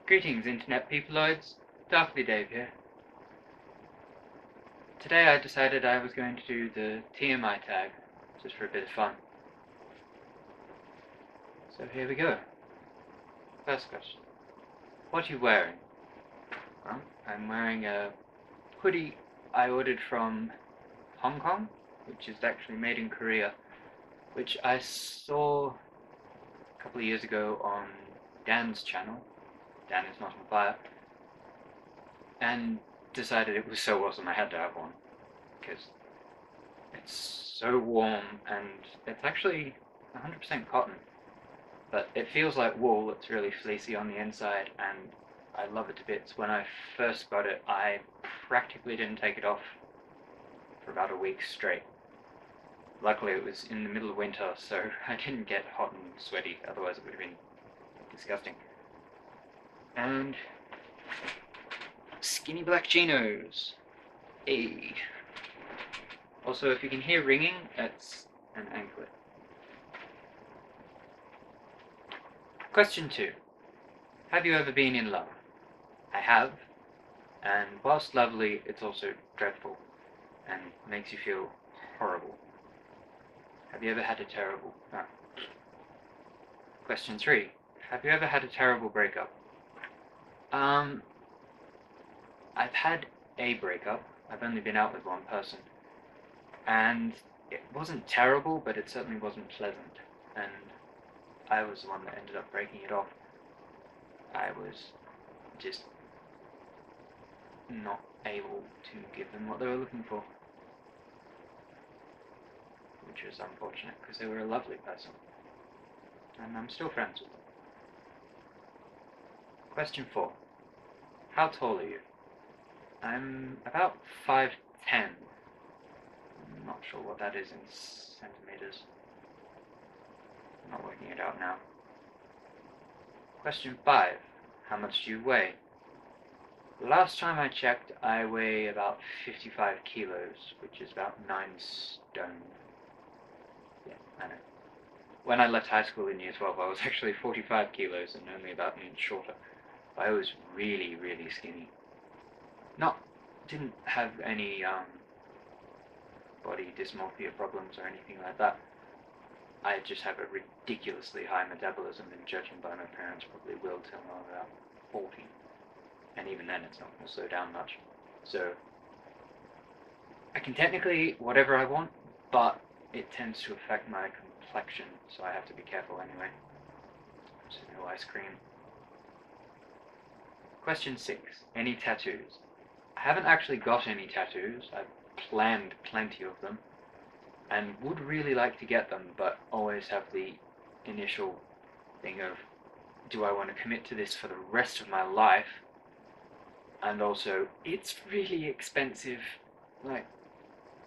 Greetings, Internet peopleoids. Darkly Dave here. Today I decided I was going to do the TMI tag, just for a bit of fun. So here we go. First question. What are you wearing? Well, I'm wearing a hoodie I ordered from Hong Kong, which is actually made in Korea, which I saw a couple of years ago on Dan's channel. Dan is not on fire. And decided it was so awesome I had to have one, because it's so warm and it's actually 100% cotton, but it feels like wool. It's really fleecy on the inside and I love it to bits. When I first got it, I practically didn't take it off for about a week straight. Luckily it was in the middle of winter, so I didn't get hot and sweaty, otherwise it would have been disgusting. And skinny black chinos. Hey. Also, if you can hear ringing, that's an anklet. Question 2. Have you ever been in love? I have, and whilst lovely, it's also dreadful, and makes you feel horrible. Have you ever had a terrible... No. Question 3. Have you ever had a terrible breakup? I've had a breakup. I've only been out with one person. And it wasn't terrible, but it certainly wasn't pleasant. And I was the one that ended up breaking it off. I was just not able to give them what they were looking for. Which was unfortunate, because they were a lovely person. And I'm still friends with them. Question 4. How tall are you? I'm about 5'10". I'm not sure what that is in centimeters. I'm not working it out now. Question 5. How much do you weigh? The last time I checked, I weigh about 55 kilos, which is about 9 stone. Yeah, I know. When I left high school in year 12, I was actually 45 kilos and only about an inch shorter. I was really, really skinny. Didn't have any body dysmorphia problems or anything like that. I just have a ridiculously high metabolism, and judging by my parents, probably will till I'm about 40. And even then, it's not going to slow down much. So, I can technically eat whatever I want, but it tends to affect my complexion, so I have to be careful anyway. So no ice cream. Question 6. Any tattoos? I haven't actually got any tattoos. I've planned plenty of them and would really like to get them, but always have the initial thing of, do I want to commit to this for the rest of my life? And also, it's really expensive, like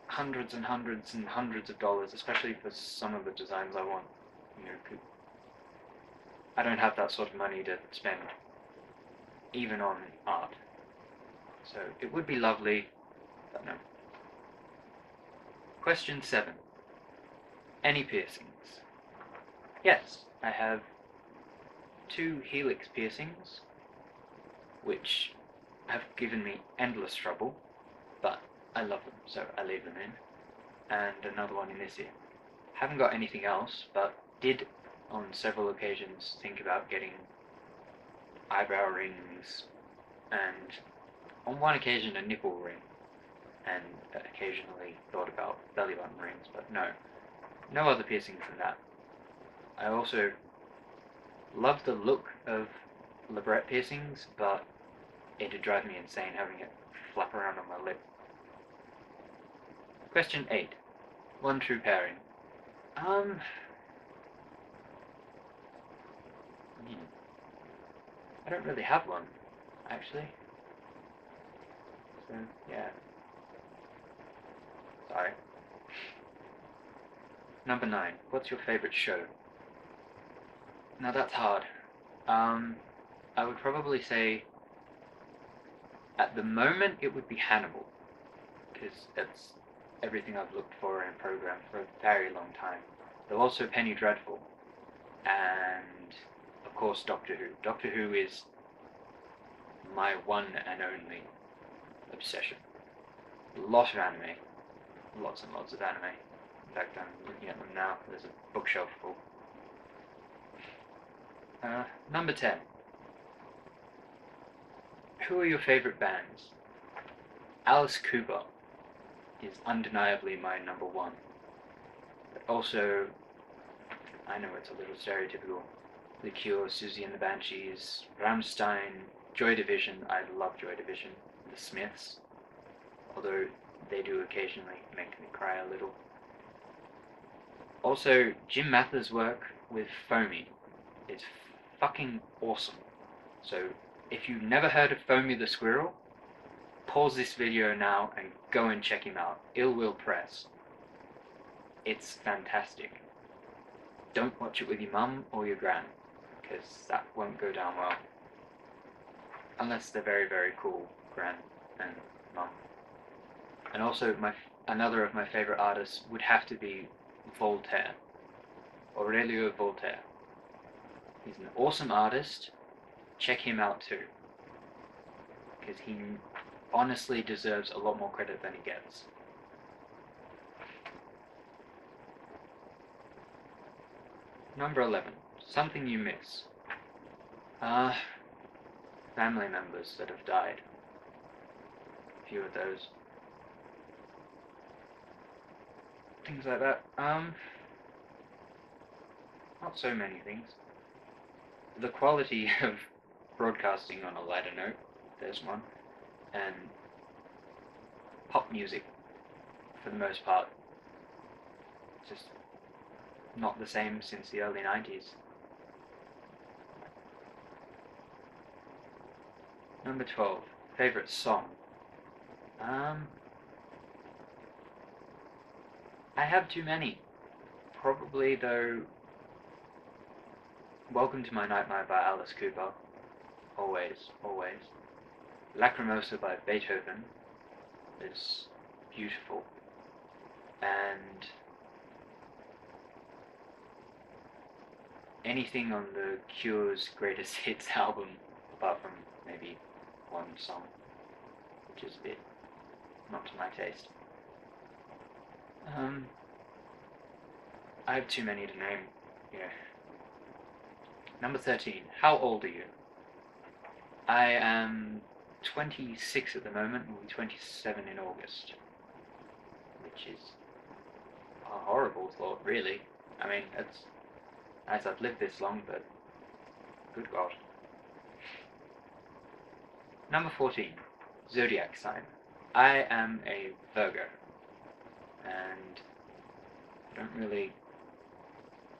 hundreds and hundreds and hundreds of dollars, especially for some of the designs I want. You know, I don't have that sort of money to spend even on art. So it would be lovely, but no. Question 7. Any piercings? Yes, I have 2 helix piercings, which have given me endless trouble, but I love them, so I leave them in. And another one in this ear. Haven't got anything else, but did on several occasions think about getting eyebrow rings, and on one occasion a nipple ring, and occasionally thought about belly button rings, but no other piercings than that. I also love the look of labret piercings, but it'd drive me insane having it flap around on my lip. Question 8. One true pairing. I don't really have one, actually. So, yeah. Sorry. Number 9. What's your favorite show? Now that's hard. I would probably say, at the moment, it would be Hannibal, because it's everything I've looked for in a program for a very long time. Though also Penny Dreadful, and of course Doctor Who. Doctor Who is my one and only obsession. A lot of anime. Lots and lots of anime. In fact, I'm looking at them now. There's a bookshelf full. Number 10. Who are your favorite bands? Alice Cooper is undeniably my number one. But also, I know it's a little stereotypical. The Cure, Susie and the Banshees, Rammstein, Joy Division. I love Joy Division. The Smiths, although they do occasionally make me cry a little. Also, Jim Mather's work with Foamy is fucking awesome. So, if you've never heard of Foamy the Squirrel, pause this video now and go and check him out. Ill Will Press. It's fantastic. Don't watch it with your mum or your gran, because that won't go down well. Unless they're very, very cool, gran and mum. And also, another of my favorite artists would have to be Voltaire. Aurelio Voltaire. He's an awesome artist. Check him out too. Because he honestly deserves a lot more credit than he gets. Number 11. Something you miss. Family members that have died. A few of those. Things like that. Not so many things. The quality of broadcasting on a lighter note, there's one, and pop music, for the most part, just not the same since the early 90s. Number 12, favorite song. I have too many. Probably, though, Welcome to My Nightmare by Alice Cooper. Always, always. Lacrimosa by Beethoven is beautiful. And anything on the Cure's Greatest Hits album, apart from maybe one song, which is a bit not to my taste. I have too many to name. Yeah. Number 13. How old are you? I am 26 at the moment, will be 27 in August. Which is a horrible thought, really. I mean, it's nice I've lived this long, but good God. Number 14. Zodiac sign. I am a Virgo. And I don't really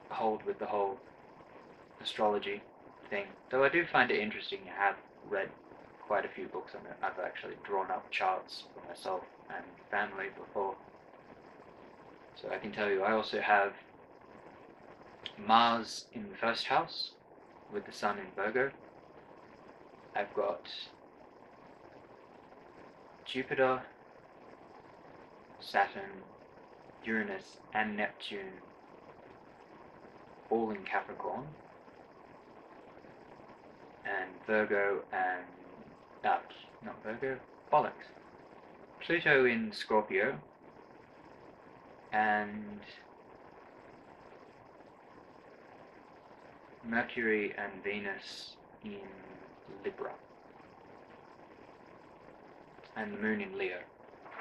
hold with the whole astrology thing, though I do find it interesting. I have read quite a few books on it. I've actually drawn up charts for myself and family before, so I can tell you I also have Mars in the first house with the Sun in Virgo. I've got Jupiter, Saturn, Uranus and Neptune all in Capricorn, and Virgo and not Virgo, bollocks. Pluto in Scorpio, and Mercury and Venus in Libra, and the Moon in Leo,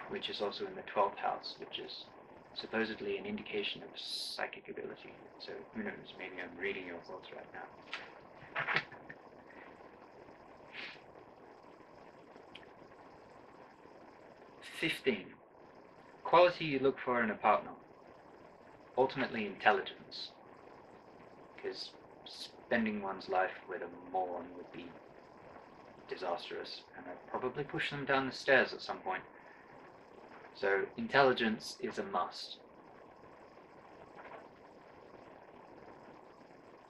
which is also in the 12th house, which is supposedly an indication of psychic ability. So who knows, maybe I'm reading your thoughts right now. "15. Quality you look for in a partner. Ultimately intelligence. Because spending one's life with a moron would be disastrous, and I'd probably push them down the stairs at some point. So intelligence is a must.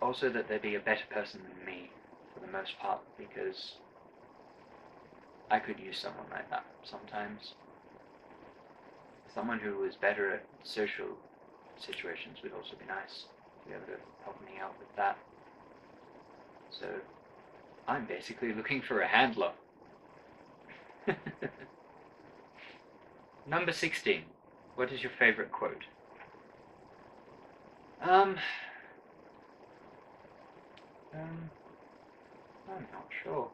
Also that they be a better person than me, for the most part, because I could use someone like that sometimes. Someone who was better at social situations would also be nice to be able to help me out with that. So I'm basically looking for a handler. Number 16. What is your favorite quote? I'm not sure.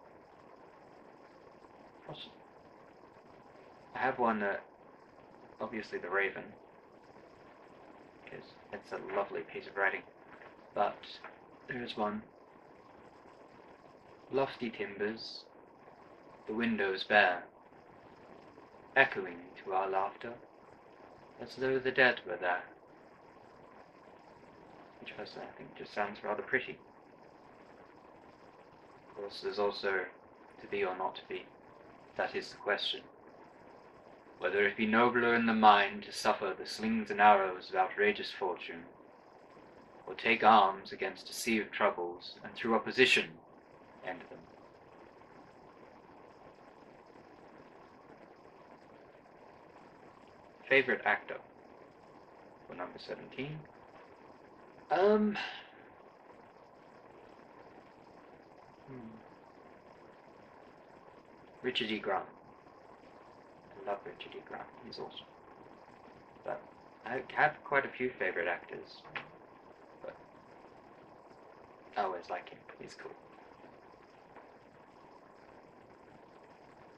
I have one that, obviously the Raven, because it's a lovely piece of writing, but there is one. Lofty timbers, the windows bare, echoing to our laughter, as though the dead were there. Which personally I think just sounds rather pretty. Of course, there's also to be or not to be. That is the question. Whether it be nobler in the mind to suffer the slings and arrows of outrageous fortune, or take arms against a sea of troubles, and through opposition end them. Favorite actor for number 17? Richard E. Grant. I love Richard E. Grant. He's awesome. But I have quite a few favorite actors. But I always like him. He's cool.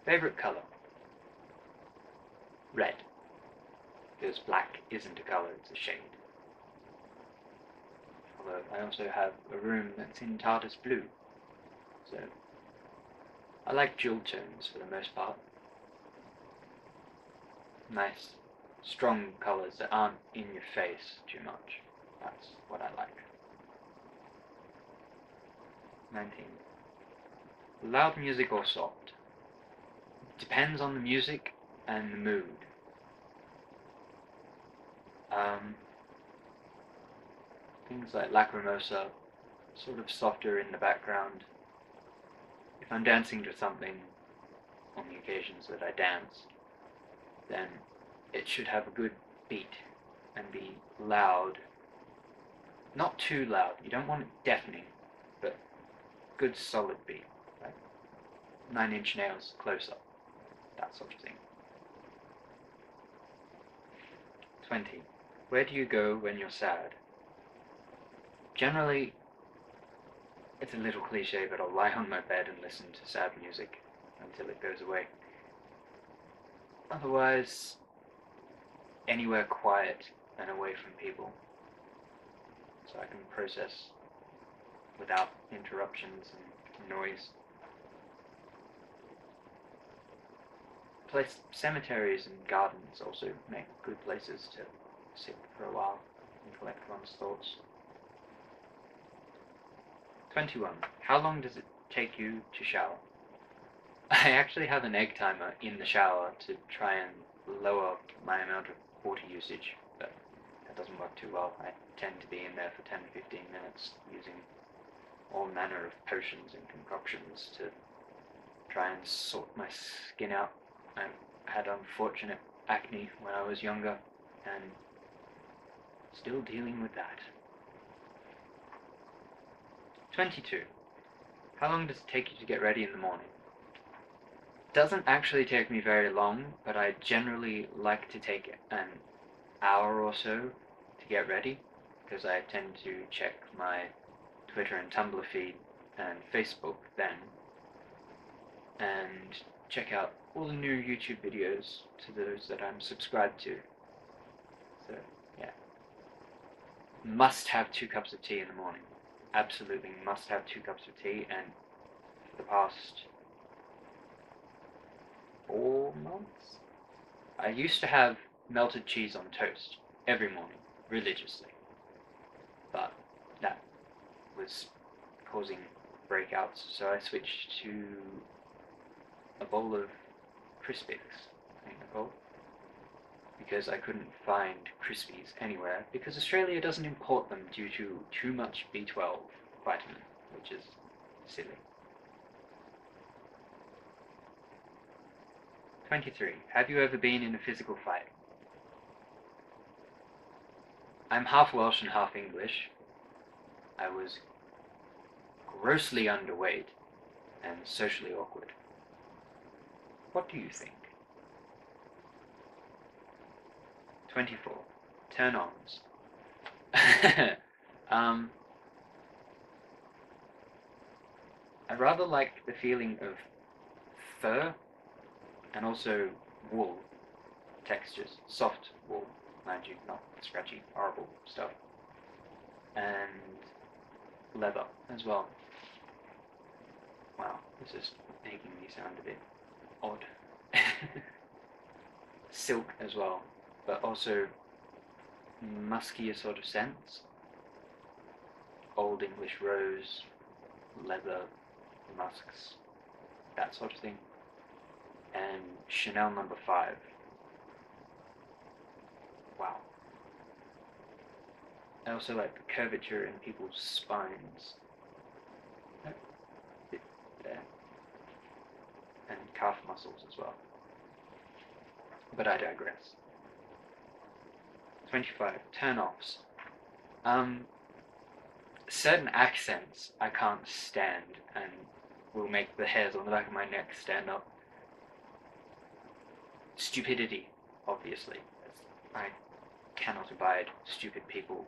Favorite color? Red. Because black isn't a color, it's a shade. Although I also have a room that's in TARDIS blue. So I like jewel tones for the most part. Nice, strong colours that aren't in your face too much. That's what I like. 19. Loud music or soft? Depends on the music and the mood. Things like Lacrimosa, sort of softer in the background. If I'm dancing to something, on the occasions that I dance, then it should have a good beat and be loud. Not too loud, you don't want it deafening, but good solid beat, like 9 Inch Nails, Close Up, that sort of thing. 20. Where do you go when you're sad? Generally, it's a little cliche, but I'll lie on my bed and listen to sad music until it goes away. Otherwise, anywhere quiet and away from people, so I can process without interruptions and noise. Cemeteries and gardens also make good places to sit for a while and collect one's thoughts. 21. How long does it take you to shower? I actually have an egg timer in the shower to try and lower my amount of water usage, but that doesn't work too well. I tend to be in there for 10-15 minutes using all manner of potions and concoctions to try and sort my skin out. I had unfortunate acne when I was younger, and still dealing with that. 22. How long does it take you to get ready in the morning? Doesn't actually take me very long, but I generally like to take an hour or so to get ready, because I tend to check my Twitter and Tumblr feed and Facebook then, and check out all the new YouTube videos to those that I'm subscribed to. So, yeah. Must have 2 cups of tea in the morning. Absolutely must have 2 cups of tea, and for the past 4 months, I used to have melted cheese on toast every morning, religiously, but that was causing breakouts, so I switched to a bowl of Crispix, I think they're called, because I couldn't find Crispies anywhere, because Australia doesn't import them due to too much B12 vitamin, which is silly. 23. Have you ever been in a physical fight? I'm half Welsh and half English. I was grossly underweight and socially awkward. What do you think? 24. Turn-ons. I rather like the feeling of fur and also wool textures, soft wool, mind you, not scratchy, horrible stuff, and leather as well. Wow, this is making me sound a bit odd. Silk as well, but also muskier sort of scents. Old English rose, leather, musks, that sort of thing. And Chanel number 5. Wow. I also like the curvature in people's spines. Bit there. And calf muscles as well. But I digress. 25. Turn-offs. Certain accents I can't stand and will make the hairs on the back of my neck stand up. Stupidity, obviously. I cannot abide stupid people.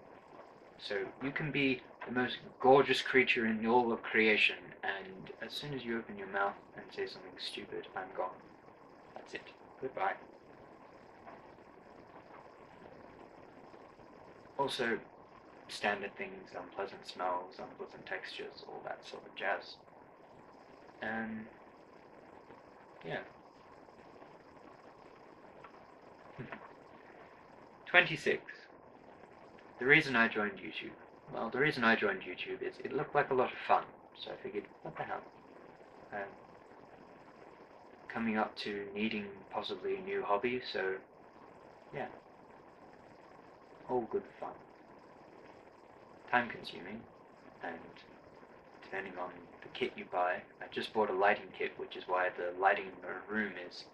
So you can be the most gorgeous creature in all of creation, and as soon as you open your mouth and say something stupid, I'm gone. That's it. Goodbye. Also, standard things, unpleasant smells, unpleasant textures, all that sort of jazz. And yeah. 26. The reason I joined YouTube. Well, the reason I joined YouTube is it looked like a lot of fun, so I figured, what the hell? Coming up to needing possibly a new hobby, so yeah. All good fun. Time consuming, and depending on the kit you buy, I just bought a lighting kit, which is why the lighting in the room is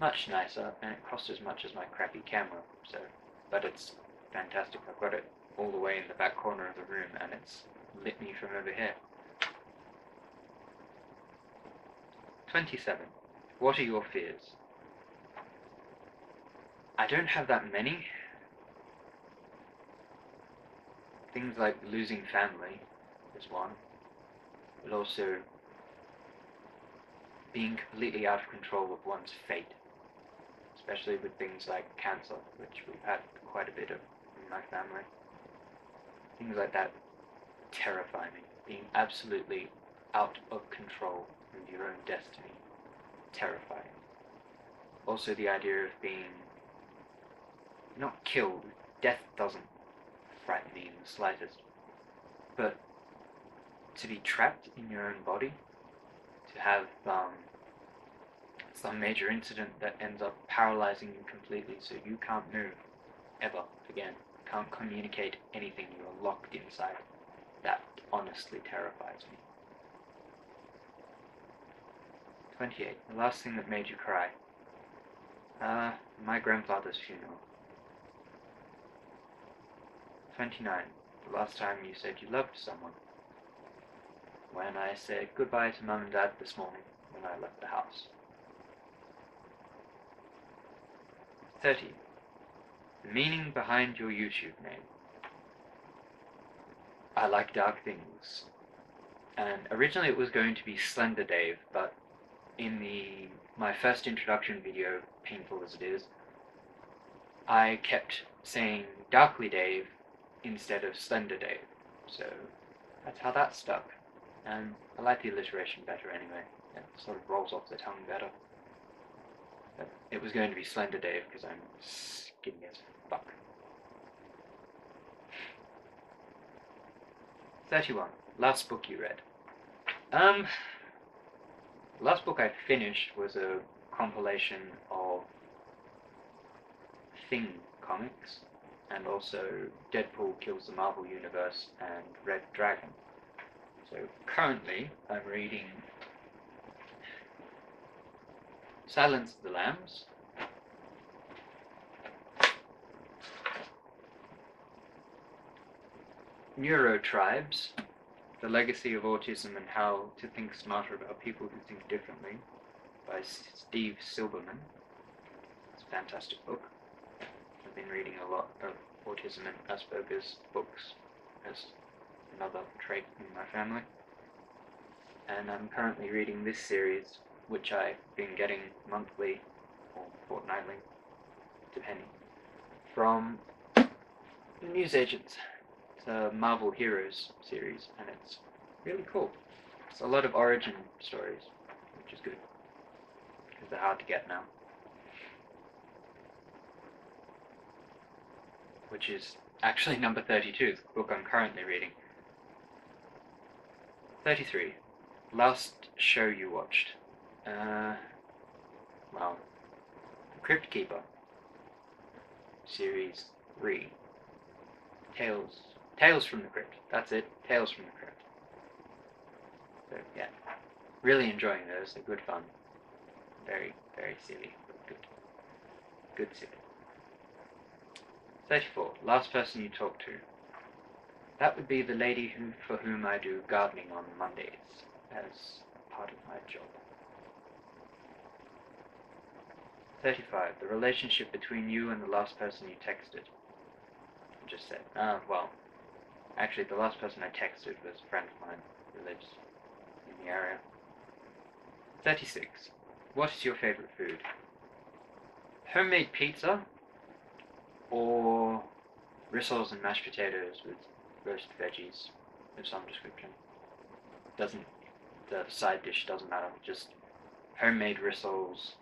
much nicer, and it costs as much as my crappy camera, so, but it's fantastic. I've got it all the way in the back corner of the room, and it's lit me from over here. 27. What are your fears? I don't have that many. Things like losing family is one, but also being completely out of control of one's fate, especially with things like cancer, which we've had quite a bit of in my family. Things like that terrify me. Being absolutely out of control with your own destiny. Terrifying. Also the idea of being not killed. Death doesn't frighten me in the slightest. But to be trapped in your own body, to have some major incident that ends up paralyzing you completely so you can't move ever again, can't communicate anything, you're locked inside. That honestly terrifies me. 28. The last thing that made you cry. My grandfather's funeral. 29. The last time you said you loved someone. When I said goodbye to Mum and Dad this morning when I left the house. 30. The meaning behind your YouTube name. I like dark things. And originally it was going to be Slender Dave, but in my first introduction video, painful as it is, I kept saying Darkly Dave instead of Slender Dave. So that's how that stuck. And I like the alliteration better anyway. It sort of rolls off the tongue better. But it was going to be Slender Dave because I'm skinny as fuck. 31. Last book you read. The last book I finished was a compilation of Thing comics, and also Deadpool Kills the Marvel Universe and Red Dragon. So currently I'm reading Silence of the Lambs, Neurotribes, The Legacy of Autism and How to Think Smarter About People Who Think Differently, by Steve Silberman. It's a fantastic book. I've been reading a lot of autism and Asperger's books as another trait in my family. And I'm currently reading this series, which I've been getting monthly or fortnightly, depending, from newsagents. It's a Marvel Heroes series, and it's really cool. It's a lot of origin stories, which is good, because they're hard to get now. Which is actually number 32, the book I'm currently reading. 33. Last show you watched. Well, The Crypt Keeper. Series 3. Tales from the Crypt. That's it. Tales from the Crypt. So, yeah. Really enjoying those. They're good fun. Very, very silly, but good. Good silly. 34. Last person you talked to. That would be the lady for whom I do gardening on Mondays as part of my job. 35. The relationship between you and the last person you texted. I just said, well, actually the last person I texted was a friend of mine who lives in the area. 36. What is your favorite food? Homemade pizza or rissoles and mashed potatoes with roast veggies of some description. The side dish doesn't matter, just homemade rissoles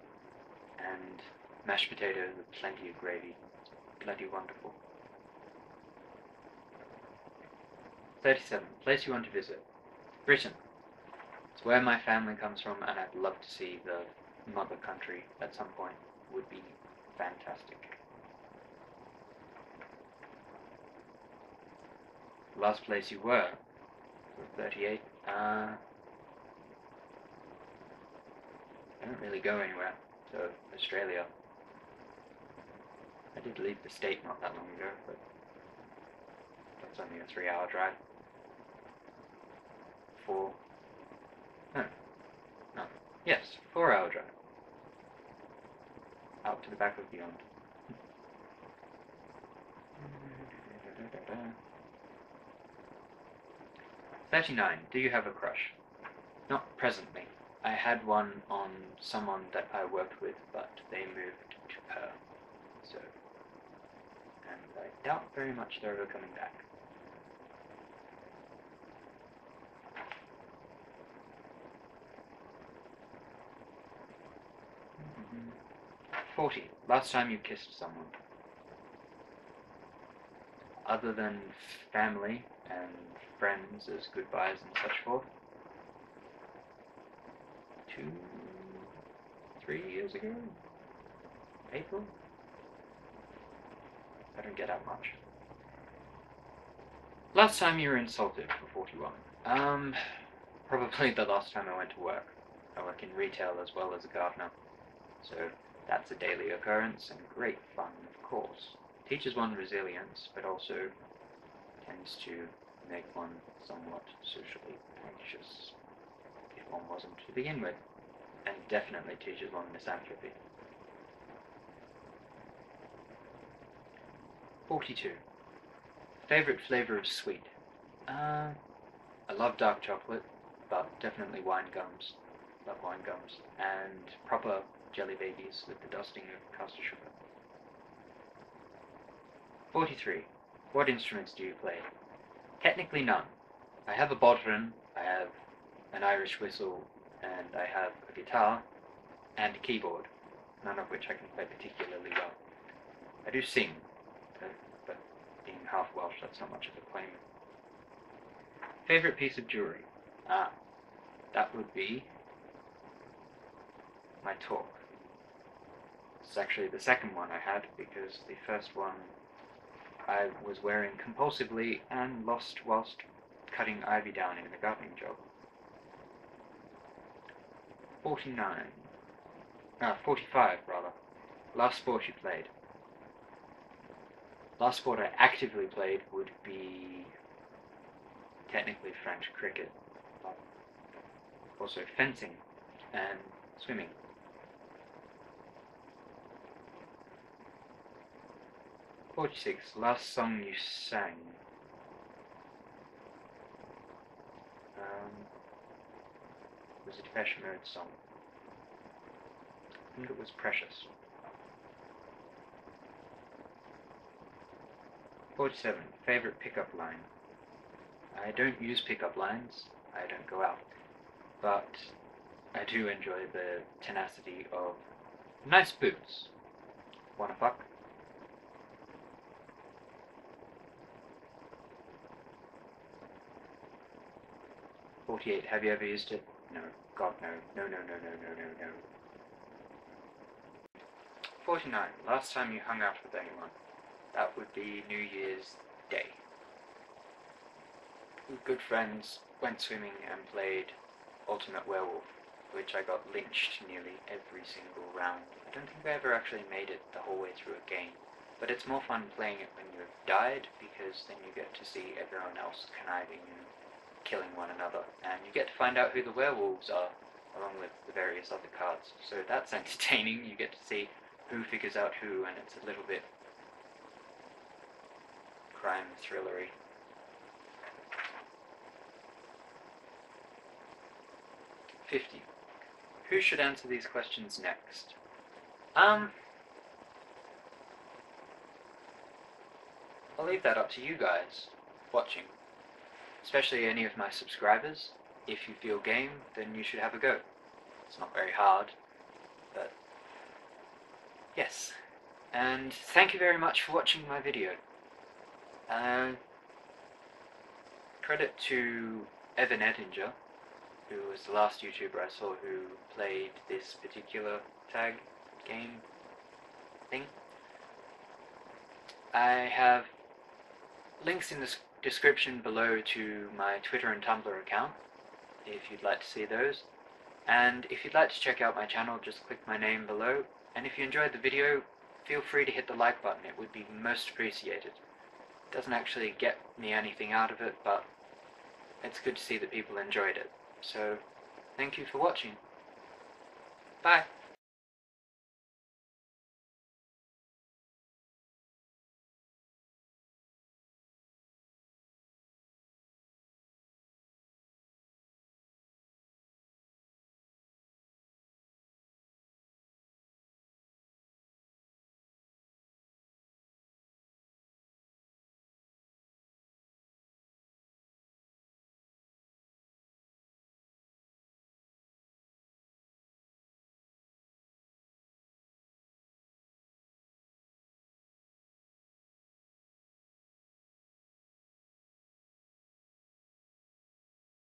and mashed potatoes with plenty of gravy. Bloody wonderful. 37. Place you want to visit. Britain. It's where my family comes from, and I'd love to see the mother country at some point. Would be fantastic. Last place you were. 38. I don't really go anywhere. So, Australia. I did leave the state not that long ago, but that's only a 3-hour drive. 4-hour drive. Out to the back of beyond. 39. Do you have a crush? Not presently. I had one on someone that I worked with, but they moved to Perth. So, and I doubt very much they're ever coming back. Mm-hmm. 40. Last time you kissed someone. Other than family and friends as goodbyes and such forth. 2-3 years ago? April? I don't get out much. Last time you were insulted for 41. Probably the last time I went to work. I work in retail as well as a gardener. So that's a daily occurrence and great fun, of course. Teaches one resilience, but also tends to make one somewhat socially anxious, if one wasn't to begin with, and definitely teaches one misanthropy. 42. Favorite flavor of sweet? I love dark chocolate, but definitely wine gums. Love wine gums. And proper jelly babies with the dusting of caster sugar. 43. What instruments do you play? Technically none. I have a bodhran, I have an Irish whistle, and I have a guitar and a keyboard, none of which I can play particularly well. I do sing, but being half Welsh, that's not much of a claim. Favorite piece of jewelry? That would be my torque. It's actually the second one I had, because the first one I was wearing compulsively and lost whilst cutting ivy down in a gardening job. 45 rather. Last sport you played. Last sport I actively played would be technically French cricket, but also fencing and swimming. 46. Last song you sang. It was a Depeche Mode song. I think it was Precious. 47. Favorite pickup line. I don't use pickup lines. I don't go out. But I do enjoy the tenacity of nice boots. Wanna fuck? 48. Have you ever used it? No. God, no. No, no, no, no, no, no, no. 49. Last time you hung out with anyone. That would be New Year's Day. Good friends, went swimming and played Ultimate Werewolf, which I got lynched nearly every single round. I don't think I ever actually made it the whole way through a game, but it's more fun playing it when you've died, because then you get to see everyone else conniving and killing one another, and you get to find out who the werewolves are, along with the various other cards. So that's entertaining. You get to see who figures out who, and it's a little bit crime thrillery. 50. Who should answer these questions next? I'll leave that up to you guys watching. Especially any of my subscribers. If you feel game, then you should have a go. It's not very hard, but yes. And thank you very much for watching my video. Credit to Evan Ettinger, who was the last YouTuber I saw who played this particular tag game thing. I have links in the description below to my Twitter and Tumblr account, if you'd like to see those. And if you'd like to check out my channel, just click my name below. And if you enjoyed the video, feel free to hit the like button. It would be most appreciated. It doesn't actually get me anything out of it, but it's good to see that people enjoyed it. So, thank you for watching. Bye!